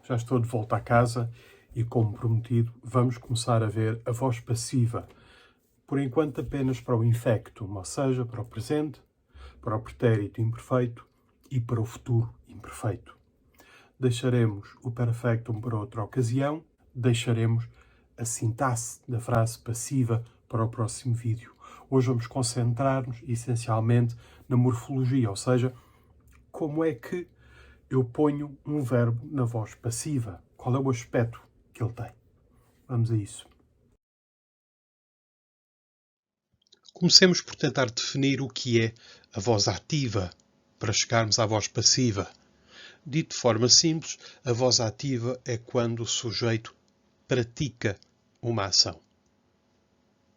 Já estou de volta a casa e, como prometido, vamos começar a ver a voz passiva. Por enquanto, apenas para o infectum, ou seja, para o presente, para o pretérito imperfeito e para o futuro imperfeito. Deixaremos o perfectum para outra ocasião, deixaremos a sintaxe da frase passiva para o próximo vídeo. Hoje vamos concentrar-nos essencialmente na morfologia, ou seja, como é que eu ponho um verbo na voz passiva. Qual é o aspecto que ele tem? Vamos a isso. Comecemos por tentar definir o que é a voz ativa, para chegarmos à voz passiva. Dito de forma simples, a voz ativa é quando o sujeito pratica uma ação.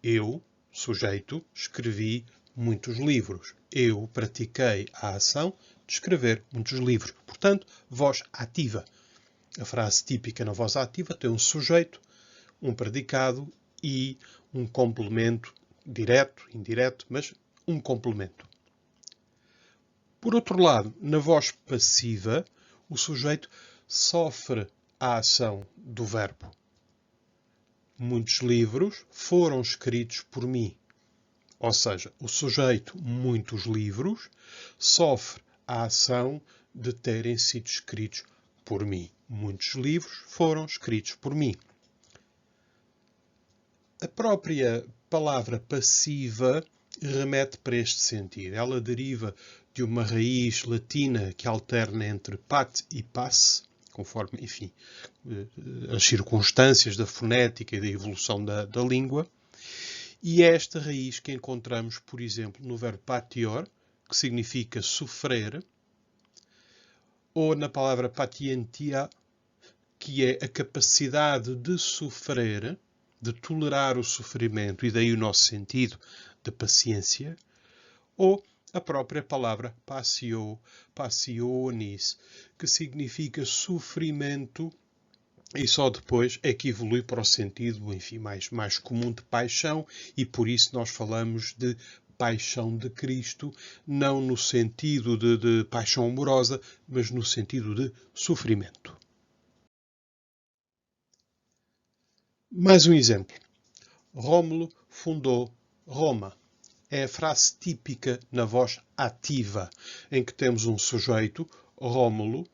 Eu, sujeito, escrevi muitos livros. Eu pratiquei a ação de escrever muitos livros. Portanto, voz ativa. A frase típica na voz ativa tem um sujeito, um predicado e um complemento direto, indireto, mas um complemento. Por outro lado, na voz passiva, o sujeito sofre a ação do verbo. Muitos livros foram escritos por mim. Ou seja, o sujeito, muitos livros, sofre a ação de terem sido escritos por mim. Muitos livros foram escritos por mim. A própria palavra passiva remete para este sentido. Ela deriva de uma raiz latina que alterna entre pat e passe, conforme, enfim, as circunstâncias da fonética e da evolução da língua. E é esta raiz que encontramos, por exemplo, no verbo patior, que significa sofrer, ou na palavra patientia, que é a capacidade de sofrer, de tolerar o sofrimento, e daí o nosso sentido de paciência, ou a própria palavra passio, passionis, que significa sofrimento, e só depois é que evolui para o sentido, enfim, mais comum de paixão, e por isso nós falamos de paixão de Cristo, não no sentido de paixão amorosa, mas no sentido de sofrimento. Mais um exemplo. Rômulo fundou Roma. É a frase típica na voz ativa, em que temos um sujeito, Rômulo,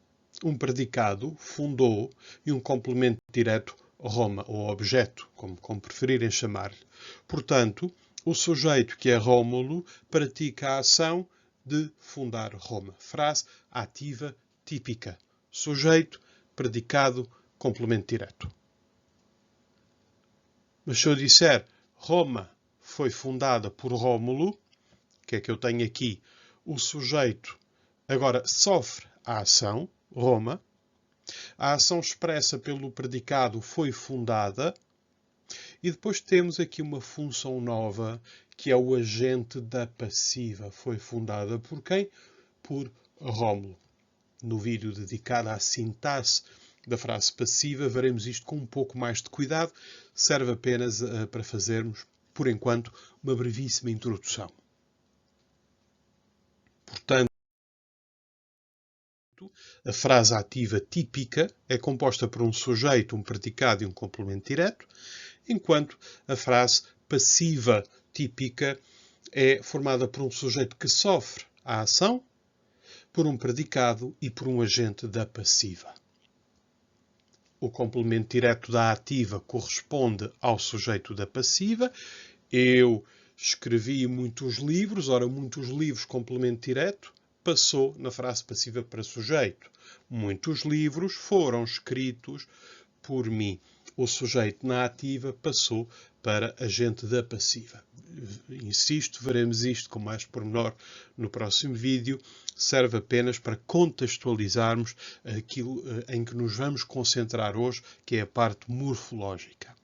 um predicado, fundou, e um complemento direto, Roma, ou objeto, como preferirem chamar-lhe. Portanto, o sujeito, que é Rômulo, pratica a ação de fundar Roma. Frase ativa típica. Sujeito, predicado, complemento direto. Mas se eu disser Roma foi fundada por Rômulo, o que é que eu tenho aqui? O sujeito agora sofre a ação, Roma. A ação expressa pelo predicado foi fundada. E depois temos aqui uma função nova, que é o agente da passiva. Foi fundada por quem? Por Rômulo. No vídeo dedicado à sintaxe da frase passiva, veremos isto com um pouco mais de cuidado. Serve apenas para fazermos, por enquanto, uma brevíssima introdução. Portanto, a frase ativa típica é composta por um sujeito, um predicado e um complemento direto, enquanto a frase passiva típica é formada por um sujeito que sofre a ação, por um predicado e por um agente da passiva. O complemento direto da ativa corresponde ao sujeito da passiva. Eu escrevi muitos livros. Ora, muitos livros, complemento direto, passou na frase passiva para sujeito. Muitos livros foram escritos por mim. O sujeito na ativa passou para agente da passiva. Insisto, veremos isto com mais pormenor no próximo vídeo. Serve apenas para contextualizarmos aquilo em que nos vamos concentrar hoje, que é a parte morfológica.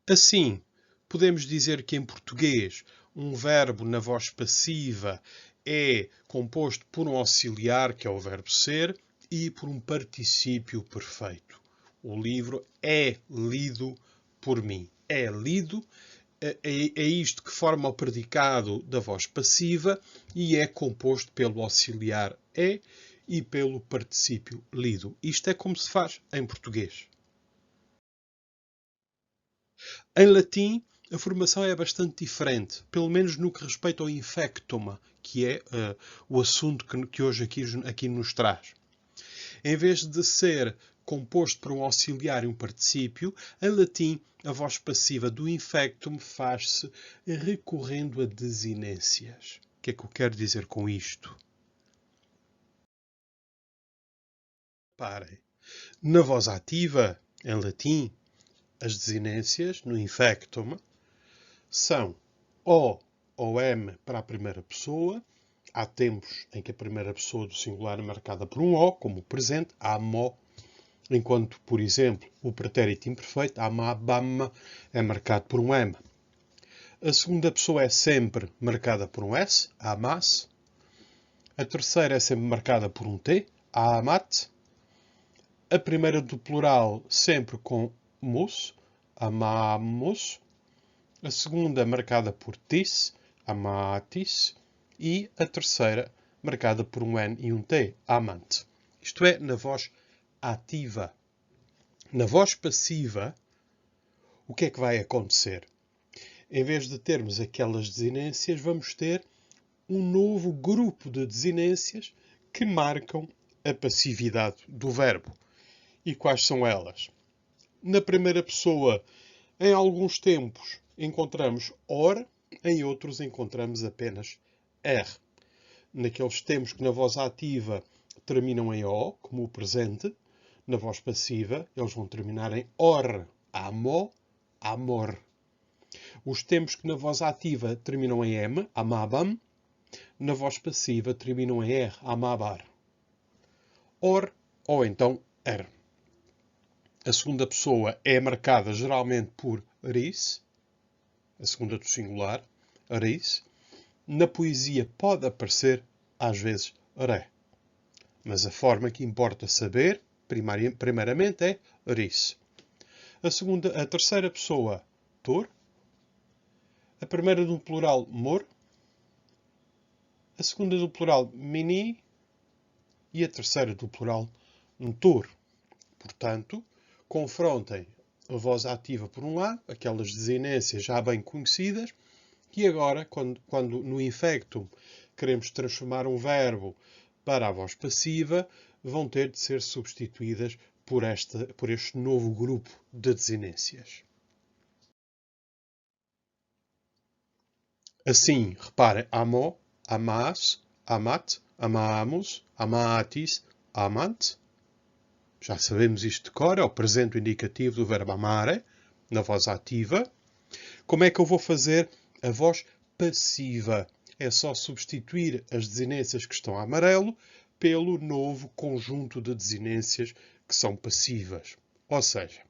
Assim, podemos dizer que em português um verbo na voz passiva é composto por um auxiliar, que é o verbo ser, e por um particípio perfeito. O livro é lido por mim. É lido, é isto que forma o predicado da voz passiva e é composto pelo auxiliar é e pelo particípio lido. Isto é como se faz em português. Em latim, a formação é bastante diferente, pelo menos no que respeita ao infectum, que é o assunto que hoje aqui nos traz. Em vez de ser composto por um auxiliar e um particípio, em latim, a voz passiva do infectum faz-se recorrendo a desinências. O que é que eu quero dizer com isto? Reparem, na voz ativa, em latim, as desinências, no infectum, são O ou M para a primeira pessoa. Há tempos em que a primeira pessoa do singular é marcada por um O, como o presente, amo, enquanto, por exemplo, o pretérito imperfeito, amabam, é marcado por um M. A segunda pessoa é sempre marcada por um S, amas. A terceira é sempre marcada por um T, amat. A primeira do plural sempre com mus, amamos. A segunda marcada por tis, amatis. E a terceira marcada por um N e um T, amant. Isto é, na voz ativa. Na voz passiva, o que é que vai acontecer? Em vez de termos aquelas desinências, vamos ter um novo grupo de desinências que marcam a passividade do verbo. E quais são elas? Na primeira pessoa, em alguns tempos, encontramos or, em outros encontramos apenas r. Naqueles tempos que na voz ativa terminam em o, como o presente, na voz passiva eles vão terminar em or, amo, amor. Os tempos que na voz ativa terminam em m, amabam, na voz passiva terminam em r, amabar. Or ou então er. A segunda pessoa é marcada geralmente por ris, a segunda do singular, ris. Na poesia pode aparecer, às vezes, ré. Mas a forma que importa saber, primeiramente, é ris. A terceira pessoa, tor. A primeira do plural, mor. A segunda do plural, mini. E a terceira do plural, tor. Portanto, confrontem a voz ativa por um lado, aquelas desinências já bem conhecidas, e agora, quando no infectum queremos transformar um verbo para a voz passiva, vão ter de ser substituídas por este novo grupo de desinências. Assim, reparem, amo, amas, amat, amamos, amatis, amant. Já sabemos isto de cor, é o presente indicativo do verbo amare, na voz ativa. Como é que eu vou fazer a voz passiva? É só substituir as desinências que estão a amarelo pelo novo conjunto de desinências que são passivas. Ou seja,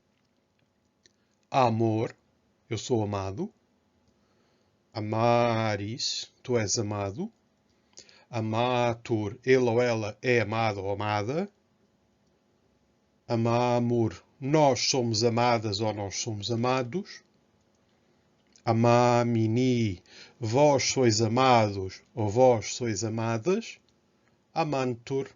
amor, eu sou amado. Amaris, tu és amado. Amatur, ele ou ela é amado ou amada. Amamur, nós somos amadas ou nós somos amados. Amamini, vós sois amados ou vós sois amadas. Amantur,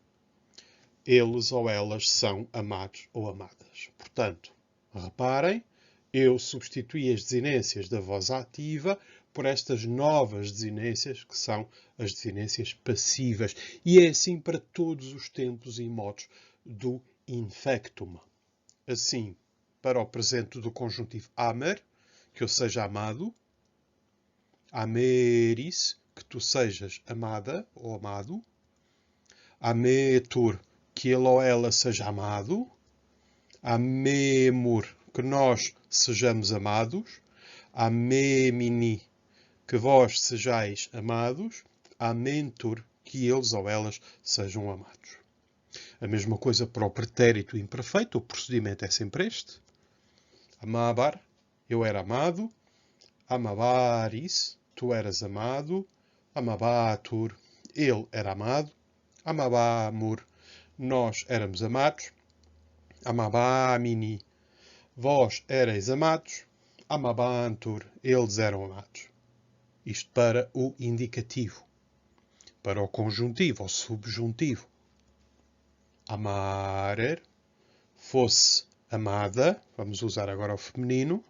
eles ou elas são amados ou amadas. Portanto, reparem, eu substituí as desinências da voz ativa por estas novas desinências, que são as desinências passivas. E é assim para todos os tempos e modos do infectum. Assim, para o presente do conjuntivo amer, que eu seja amado. Ameris, que tu sejas amada ou amado. Ametur, que ele ou ela seja amado. Amemur, que nós sejamos amados. Amemini, que vós sejais amados. Amentur, que eles ou elas sejam amados. A mesma coisa para o pretérito imperfeito, o procedimento é sempre este. Amabar, eu era amado. Amabaris, tu eras amado. Amabatur, ele era amado. Amabamur, nós éramos amados. Amabamini, vós erais amados. Amabantur, eles eram amados. Isto para o indicativo. Para o conjuntivo ou subjuntivo. amarer, fosse amada, vamos usar agora o feminino.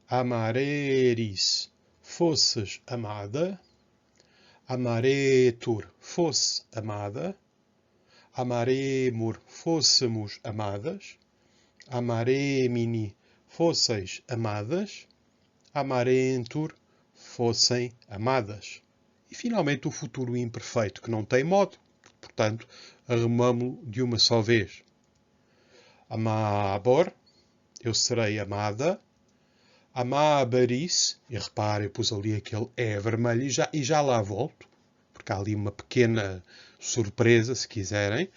Amareris, fosses amada. Amaretur, fosse amada. Amaremur, fôssemos amadas. Amaremini, fosseis amadas. Amarentur, fossem amadas. E finalmente o futuro imperfeito, que não tem modo, portanto, arrumamo-lo de uma só vez. Amabor, eu serei amada. Amabaris, e repare, eu pus ali aquele é vermelho e já lá volto, porque há ali uma pequena surpresa, se quiserem.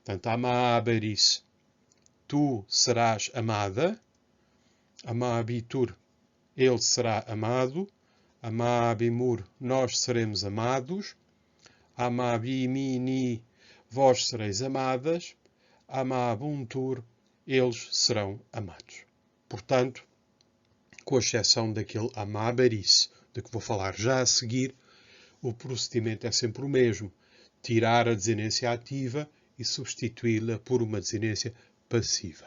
Portanto, amabaris, tu serás amada. Amabitur, ele será amado. Amabimur, nós seremos amados. Amabimini, vós sereis amadas. Amabuntur, eles serão amados. Portanto, com exceção daquele amabaris, de que vou falar já a seguir, o procedimento é sempre o mesmo. Tirar a desinência ativa e substituí-la por uma desinência passiva.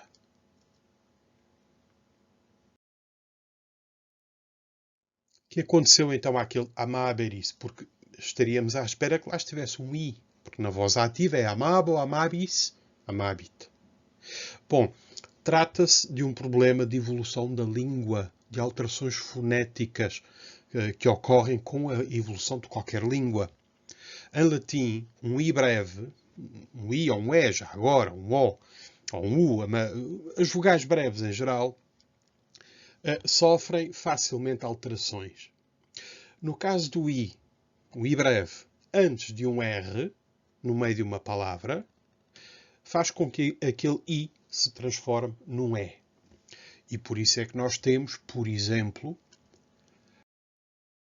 O que aconteceu então àquele amabaris? Porque estaríamos à espera que lá estivesse um i, porque na voz ativa é amabo, amabis, amabit. Bom, trata-se de um problema de evolução da língua, de alterações fonéticas que ocorrem com a evolução de qualquer língua. Em latim, um i breve, um i ou um e já agora, um o ou um u, as vogais breves em geral, sofrem facilmente alterações. No caso do i, o i breve, antes de um r, no meio de uma palavra, faz com que aquele i se transforme num e. E por isso é que nós temos, por exemplo,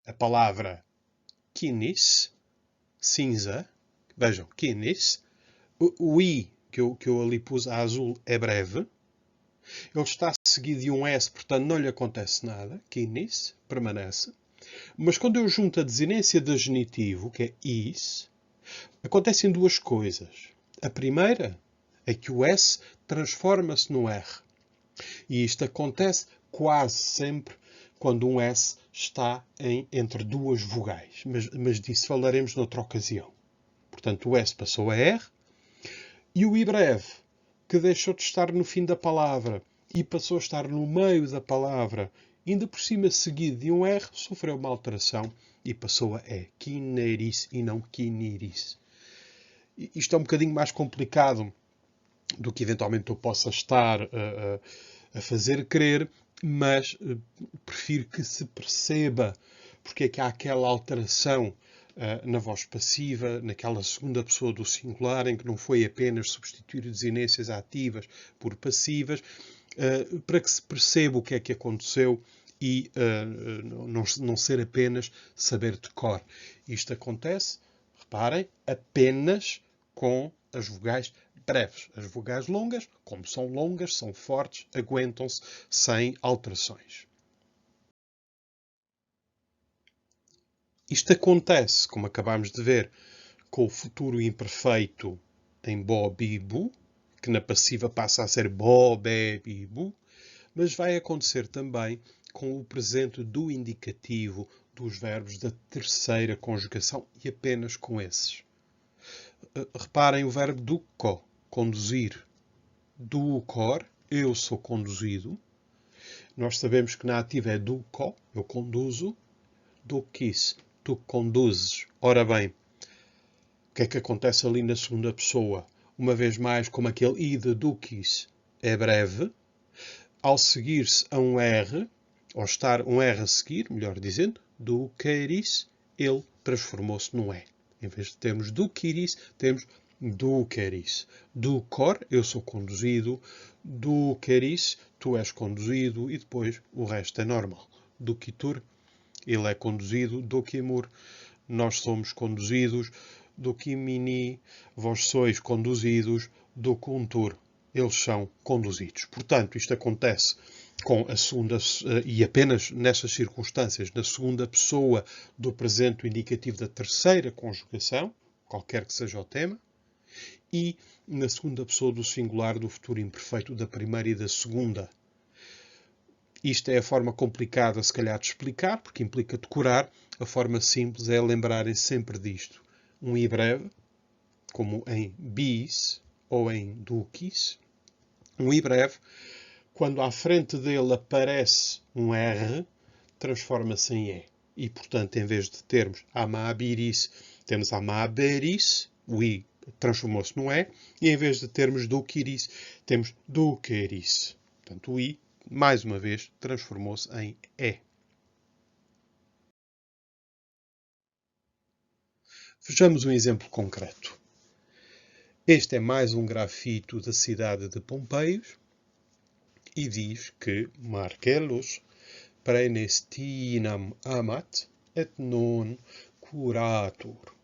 a palavra kinis, cinza. Vejam, kinis. O i que eu ali pus a azul é breve. Ele está seguido de um s, portanto não lhe acontece nada. Kinis, permanece. Mas quando eu junto a desinência de genitivo, que é is, acontecem duas coisas. A primeira é que o s transforma-se num r. E isto acontece quase sempre quando um S está entre duas vogais. Mas disso falaremos noutra ocasião. Portanto, o S passou a R. E o I breve, que deixou de estar no fim da palavra e passou a estar no meio da palavra, ainda por cima seguido de um R, sofreu uma alteração e passou a E. Kineris e não kiniris. Isto é um bocadinho mais complicado do que eventualmente eu possa estar a fazer crer, mas prefiro que se perceba porque é que há aquela alteração na voz passiva, naquela segunda pessoa do singular, em que não foi apenas substituir desinências ativas por passivas, para que se perceba o que é que aconteceu e não ser apenas saber de cor. Isto acontece, reparem, apenas com as vogais breves. As vogais longas, como são longas, são fortes, aguentam-se sem alterações. Isto acontece, como acabámos de ver, com o futuro imperfeito em bo, bi, bu, que na passiva passa a ser bo, be, bi, bu, mas vai acontecer também com o presente do indicativo dos verbos da terceira conjugação e apenas com esses. Reparem o verbo duco, conduzir. Ducor, eu sou conduzido. Nós sabemos que na ativa é duco, eu conduzo. Duquis, tu conduzes. Ora bem, o que é que acontece ali na segunda pessoa? Uma vez mais, como aquele i de duquis é breve, ao seguir-se a um R, ou estar um R a seguir, melhor dizendo, duqueris, ele transformou-se num E. Em vez de termos duquiris, temos duqueris. Ducor, eu sou conduzido. Duqueris, tu és conduzido. E depois o resto é normal. Duquitur, ele é conduzido. Duquimur, nós somos conduzidos. Duquimini, vós sois conduzidos. Ducuntur, eles são conduzidos. Portanto, isto acontece com a segunda, e apenas nessas circunstâncias, na segunda pessoa do presente indicativo da terceira conjugação, qualquer que seja o tema, e na segunda pessoa do singular do futuro imperfeito da primeira e da segunda. Isto é a forma complicada, se calhar, de explicar, porque implica decorar. A forma simples é lembrarem sempre disto. Um i breve, como em bis ou em duquis. Um i breve, quando à frente dele aparece um R, transforma-se em E. E, portanto, em vez de termos amabiris, temos amaberis, o I transformou-se num E, e em vez de termos duquiris, temos duqueris. Portanto, o I, mais uma vez, transformou-se em E. Vejamos um exemplo concreto. Este é mais um grafito da cidade de Pompeios e diz que Marcellus praenestinam amat et non curatur.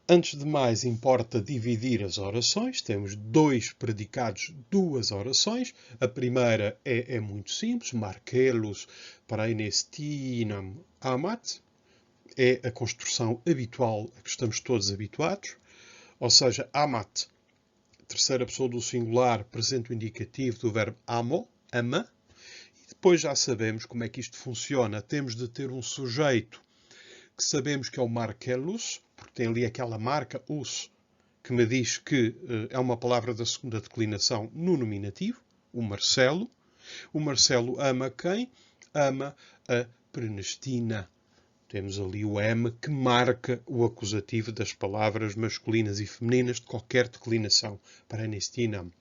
Antes de mais, importa dividir as orações. Temos dois predicados, duas orações. A primeira é muito simples. Marcellus praenestinam amat. É a construção habitual a que estamos todos habituados. Ou seja, amat, terceira pessoa do singular, presente o indicativo do verbo amo, ama. E depois já sabemos como é que isto funciona. Temos de ter um sujeito que sabemos que é o Marcellus, porque tem ali aquela marca us, que me diz que é uma palavra da segunda declinação no nominativo, o Marcelo. O Marcelo ama quem? Ama a Prenestina. Temos ali o M que marca o acusativo das palavras masculinas e femininas de qualquer declinação. Prenestinam.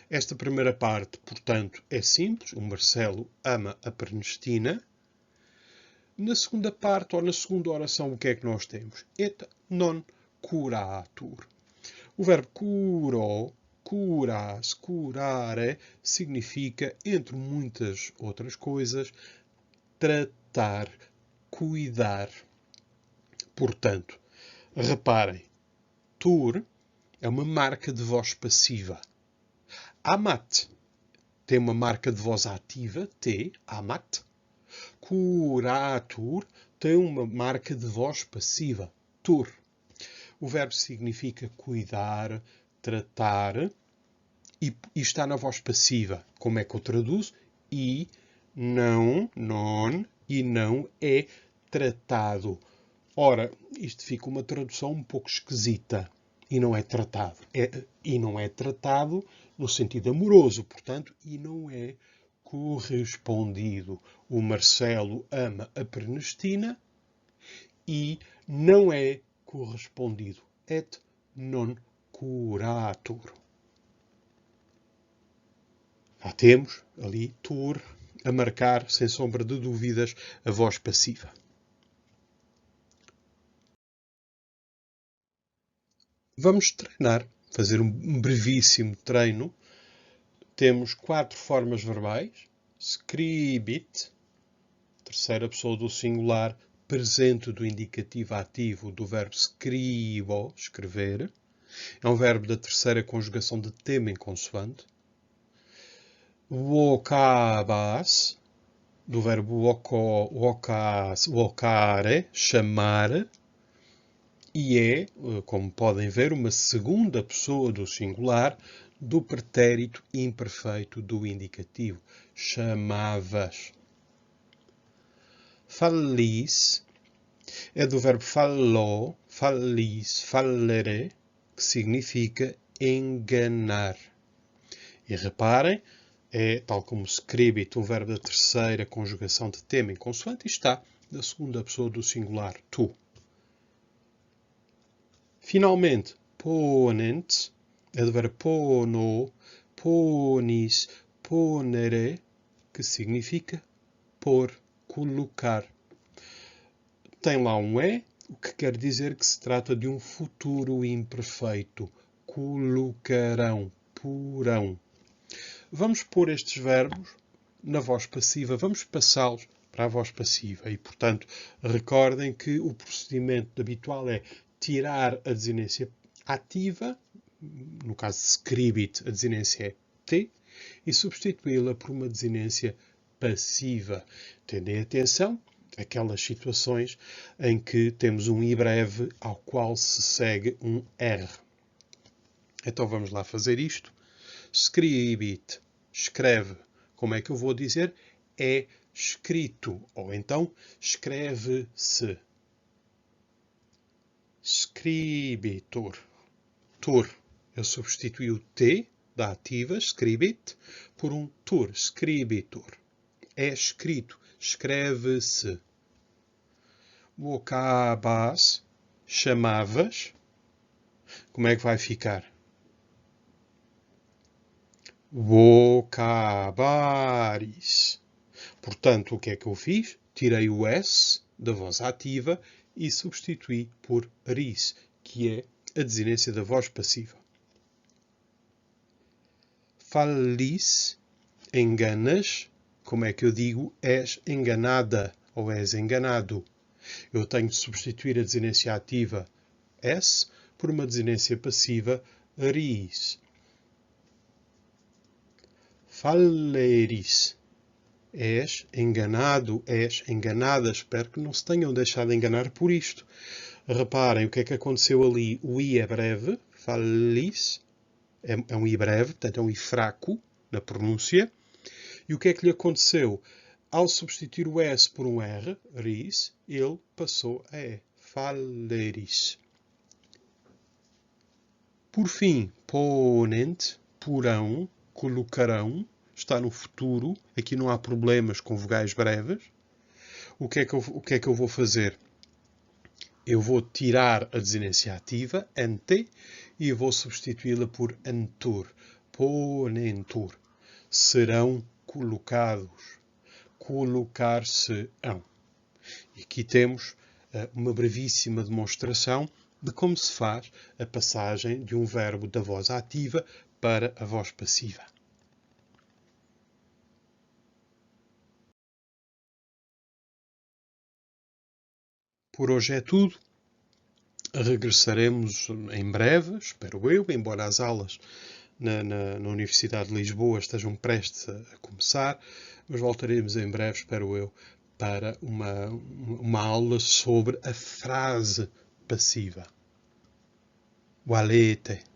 Esta primeira parte, portanto, é simples. O Marcelo ama a Prenestina. Na segunda parte, ou na segunda oração, o que é que nós temos? Et non curatur. O verbo curo, curas, curare, significa, entre muitas outras coisas, tratar, cuidar. Portanto, reparem, tur é uma marca de voz passiva. Amat tem uma marca de voz ativa, T, amat. Curatur tem uma marca de voz passiva, tur. O verbo significa cuidar, tratar e está na voz passiva. Como é que eu traduzo? E não, non, e não é tratado. Ora, isto fica uma tradução um pouco esquisita. E não é tratado. E não é tratado no sentido amoroso, portanto, e não é correspondido. O Marcelo ama a Prenestina e não é correspondido. Et non curatur. Já temos ali tur a marcar, sem sombra de dúvidas, a voz passiva. Vamos treinar, fazer um brevíssimo treino. Temos 4 formas verbais. Scribit, terceira pessoa do singular, presente do indicativo ativo do verbo scribo, escrever. É um verbo da terceira conjugação de tema em consoante. Vocabas, do verbo vocare, chamar. E é, como podem ver, uma segunda pessoa do singular do pretérito imperfeito do indicativo. Chamavas. Fallis é do verbo fallo, fallis, fallere, que significa enganar. E reparem, é, tal como scribit, um verbo da terceira conjugação de tema em consoante, e está da segunda pessoa do singular, tu. Finalmente, ponent é do verbo pono, ponis, ponere, que significa pôr, colocar. Tem lá um E, o que quer dizer que se trata de um futuro imperfeito. Colocarão, porão. Vamos pôr estes verbos na voz passiva, vamos passá-los para a voz passiva. E, portanto, recordem que o procedimento habitual é tirar a desinência ativa, no caso de scribit, a desinência é T, e substituí-la por uma desinência passiva. Tendem atenção àquelas situações em que temos um I breve ao qual se segue um R. Então vamos lá fazer isto. Scribit, escreve. Como é que eu vou dizer? É escrito. Ou então, escreve-se. Scribitur. Tur. Eu substituí o T da ativa, scribit, por um tur, scribitur. É escrito. Escreve-se. Vocabas, chamavas. Como é que vai ficar? Vocabaris. Portanto, o que é que eu fiz? Tirei o S da voz ativa e substituí por ris, que é a desinência da voz passiva. Falis, enganas. Como é que eu digo és enganada ou és enganado? Eu tenho de substituir a desinência ativa S por uma desinência passiva ris. Faleris. És enganado, és enganada. Espero que não se tenham deixado enganar por isto. Reparem o que é que aconteceu ali. O I é breve, falis, é um I breve, portanto é um I fraco na pronúncia. E o que é que lhe aconteceu? Ao substituir o S por um R, ris, ele passou a E. Faleris. Por fim, ponent, porão, colocarão, está no futuro. Aqui não há problemas com vogais breves. O que é que eu vou fazer? Eu vou tirar a desinência ativa, ante, e vou substituí-la por antur. Ponentur. Serão colocados. Colocar-se-ão. E aqui temos uma brevíssima demonstração de como se faz a passagem de um verbo da voz ativa para a voz passiva. Por hoje é tudo. Regressaremos em breve, espero eu, embora as aulas na Universidade de Lisboa estejam prestes a começar, mas voltaremos em breve, espero eu, para uma aula sobre a frase passiva. Valete.